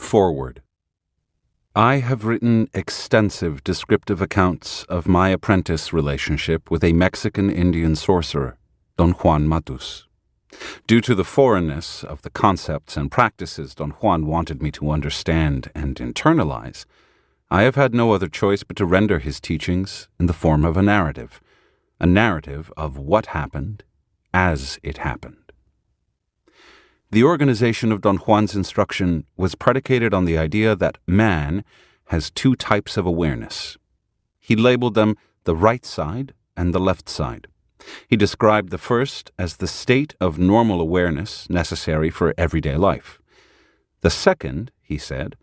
Forward. I have written extensive descriptive accounts of my apprentice relationship with a Mexican-Indian sorcerer, Don Juan Matus. Due to the foreignness of the concepts and practices Don Juan wanted me to understand and internalize, I have had no other choice but to render his teachings in the form of a narrative of what happened as it happened. The organization of Don Juan's instruction was predicated on the idea that man has two types of awareness. He labeled them the right side and the left side. He described the first as the state of normal awareness necessary for everyday life. The second, he said,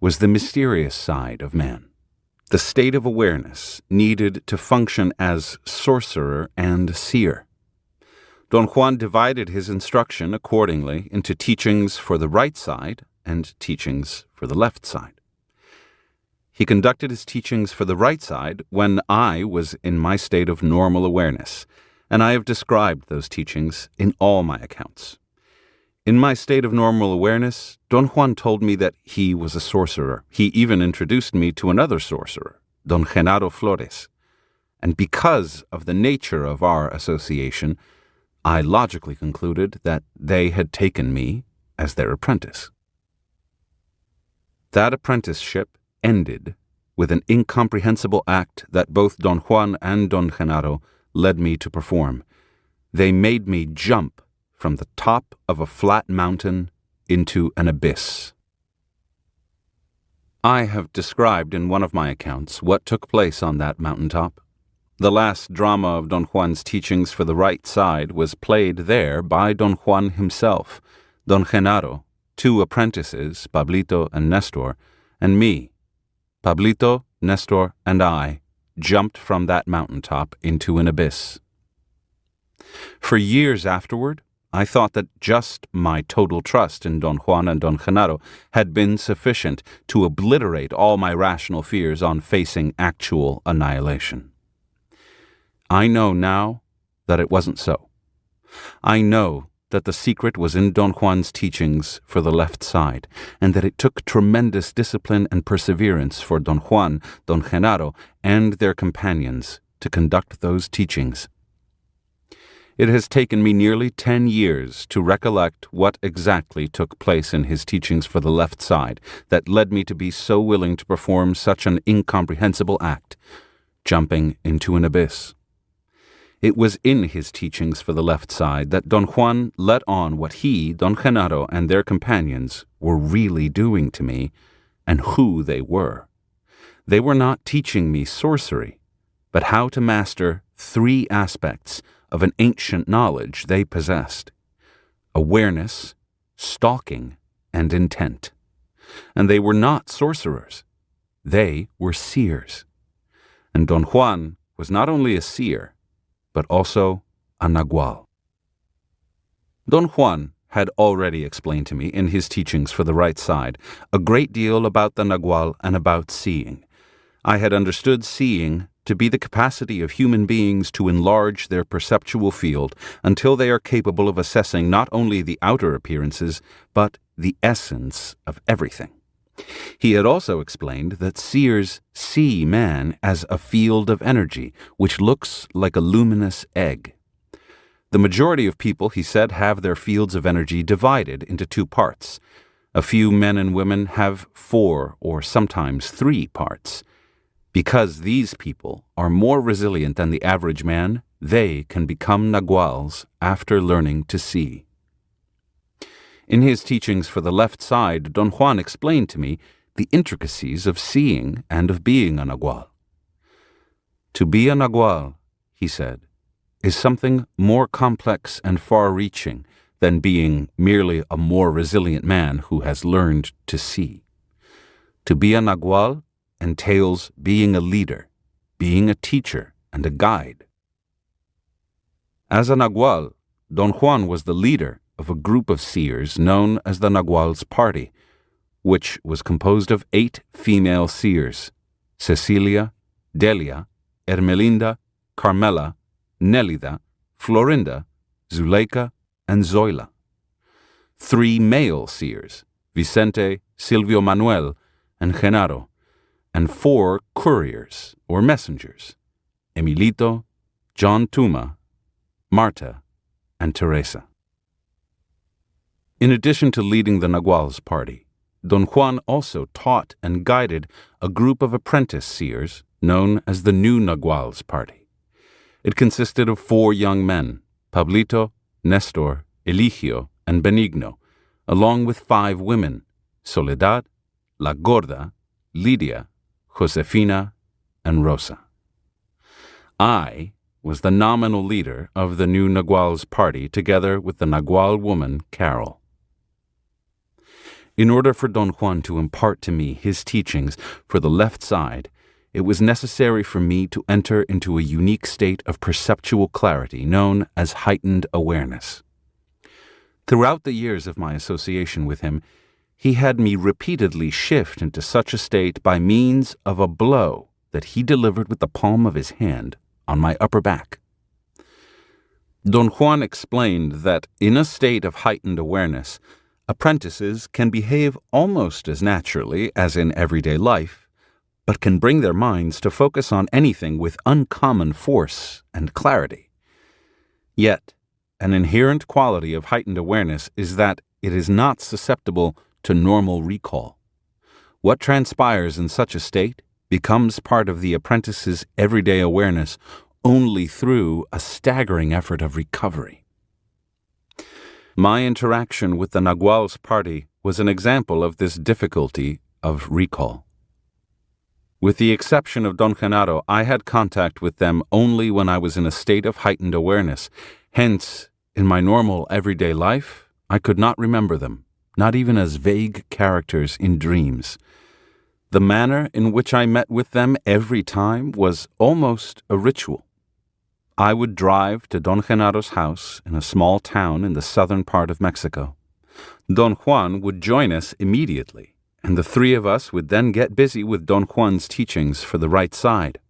was the mysterious side of man, the state of awareness needed to function as sorcerer and seer. Don Juan divided his instruction accordingly into teachings for the right side and teachings for the left side. He conducted his teachings for the right side when I was in my state of normal awareness, and I have described those teachings in all my accounts. In my state of normal awareness, Don Juan told me that he was a sorcerer. He even introduced me to another sorcerer, Don Genaro Flores. And because of the nature of our association, I logically concluded that they had taken me as their apprentice. That apprenticeship ended with an incomprehensible act that both Don Juan and Don Genaro led me to perform. They made me jump from the top of a flat mountain into an abyss. I have described in one of my accounts what took place on that mountaintop. The last drama of Don Juan's teachings for the right side was played there by Don Juan himself, Don Genaro, two apprentices, Pablito and Nestor, and me. Pablito, Nestor, and I jumped from that mountaintop into an abyss. For years afterward, I thought that just my total trust in Don Juan and Don Genaro had been sufficient to obliterate all my rational fears on facing actual annihilation. I know now that it wasn't so. I know that the secret was in Don Juan's teachings for the left side, and that it took tremendous discipline and perseverance for Don Juan, Don Genaro, and their companions to conduct those teachings. It has taken me nearly 10 years to recollect what exactly took place in his teachings for the left side that led me to be so willing to perform such an incomprehensible act, jumping into an abyss. It was in his teachings for the left side that Don Juan let on what he, Don Genaro, and their companions were really doing to me and who they were. They were not teaching me sorcery, but how to master 3 aspects of an ancient knowledge they possessed: awareness, stalking, and intent. And they were not sorcerers. They were seers. And Don Juan was not only a seer, but also a nagual. Don Juan had already explained to me in his teachings for the right side a great deal about the nagual and about seeing. I had understood seeing to be the capacity of human beings to enlarge their perceptual field until they are capable of assessing not only the outer appearances, but the essence of everything. He had also explained that seers see man as a field of energy, which looks like a luminous egg. The majority of people, he said, have their fields of energy divided into 2 parts. A few men and women have 4 or sometimes 3 parts. Because these people are more resilient than the average man, they can become naguals after learning to see. In his teachings for the left side, Don Juan explained to me the intricacies of seeing and of being a nagual. To be a nagual, he said, is something more complex and far-reaching than being merely a more resilient man who has learned to see. To be a nagual entails being a leader, being a teacher, and a guide. As a nagual, Don Juan was the leader of a group of seers known as the Nagual's Party, which was composed of 8 female seers: Cecilia, Delia, Ermelinda, Carmela, Nelida, Florinda, Zuleika, and Zoila. 3 male seers: Vicente, Silvio Manuel, and Genaro, and 4 couriers or messengers, Emilito, John Tuma, Marta, and Teresa. In addition to leading the nagual's party, Don Juan also taught and guided a group of apprentice seers known as the New Nagual's Party. It consisted of 4 young men, Pablito, Nestor, Eligio, and Benigno, along with 5 women, Soledad, La Gorda, Lidia, Josefina, and Rosa. I was the nominal leader of the New Nagual's Party together with the Nagual woman, Carol. In order for Don Juan to impart to me his teachings for the left side, it was necessary for me to enter into a unique state of perceptual clarity known as heightened awareness. Throughout the years of my association with him, he had me repeatedly shift into such a state by means of a blow that he delivered with the palm of his hand on my upper back. Don Juan explained that in a state of heightened awareness, apprentices can behave almost as naturally as in everyday life, but can bring their minds to focus on anything with uncommon force and clarity. Yet, an inherent quality of heightened awareness is that it is not susceptible to normal recall. What transpires in such a state becomes part of the apprentice's everyday awareness only through a staggering effort of recovery. My interaction with the Nagual's party was an example of this difficulty of recall. With the exception of Don Genaro, I had contact with them only when I was in a state of heightened awareness. Hence, in my normal everyday life, I could not remember them, not even as vague characters in dreams. The manner in which I met with them every time was almost a ritual. I would drive to Don Genaro's house in a small town in the southern part of Mexico. Don Juan would join us immediately, and the 3 of us would then get busy with Don Juan's teachings for the right side.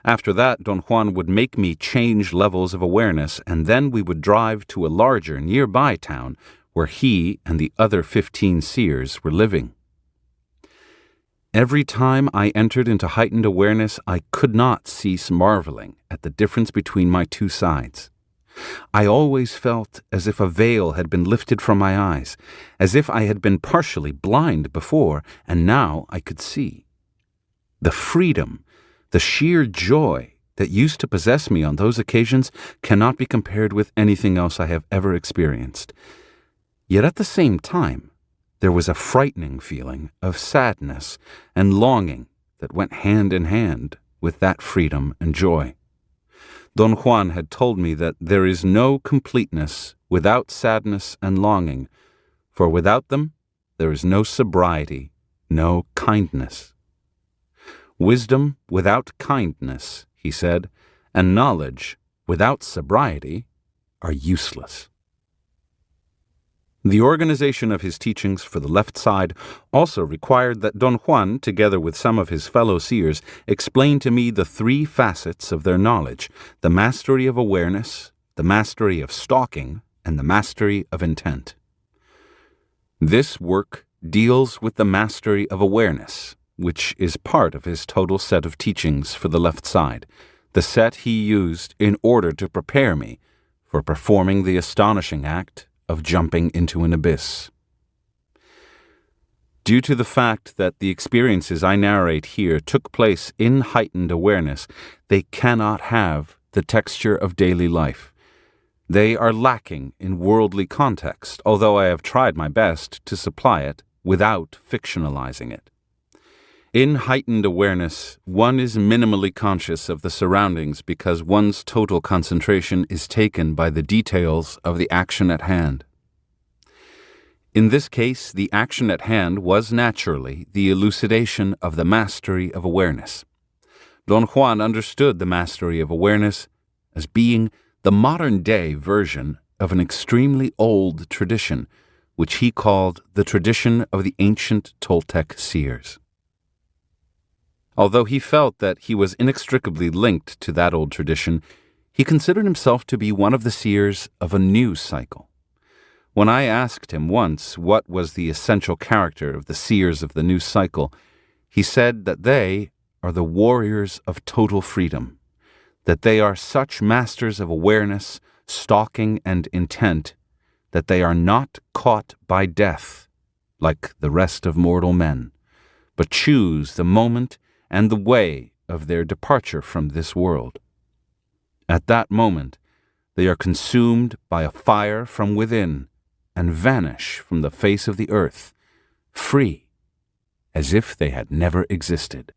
After that, Don Juan would make me change levels of awareness, and then we would drive to a larger nearby town where he and the other 15 seers were living. Every time I entered into heightened awareness, I could not cease marveling at the difference between my 2 sides. I always felt as if a veil had been lifted from my eyes, as if I had been partially blind before, and now I could see. The freedom, the sheer joy that used to possess me on those occasions cannot be compared with anything else I have ever experienced. Yet at the same time, there was a frightening feeling of sadness and longing that went hand in hand with that freedom and joy. Don Juan had told me that there is no completeness without sadness and longing, for without them there is no sobriety, no kindness. Wisdom without kindness, he said, and knowledge without sobriety are useless. The organization of his teachings for the left side also required that Don Juan, together with some of his fellow seers, explain to me the 3 facets of their knowledge: the mastery of awareness, the mastery of stalking, and the mastery of intent. This work deals with the mastery of awareness, which is part of his total set of teachings for the left side, the set he used in order to prepare me for performing the astonishing act of jumping into an abyss. Due to the fact that the experiences I narrate here took place in heightened awareness, they cannot have the texture of daily life. They are lacking in worldly context, although I have tried my best to supply it without fictionalizing it. In heightened awareness, one is minimally conscious of the surroundings because one's total concentration is taken by the details of the action at hand. In this case, the action at hand was naturally the elucidation of the mastery of awareness. Don Juan understood the mastery of awareness as being the modern-day version of an extremely old tradition, which he called the tradition of the ancient Toltec Seers. Although he felt that he was inextricably linked to that old tradition, he considered himself to be one of the seers of a new cycle. When I asked him once what was the essential character of the seers of the new cycle, he said that they are the warriors of total freedom, that they are such masters of awareness, stalking, and intent that they are not caught by death, like the rest of mortal men, but choose the moment and the way of their departure from this world. At that moment, they are consumed by a fire from within and vanish from the face of the earth, free, as if they had never existed.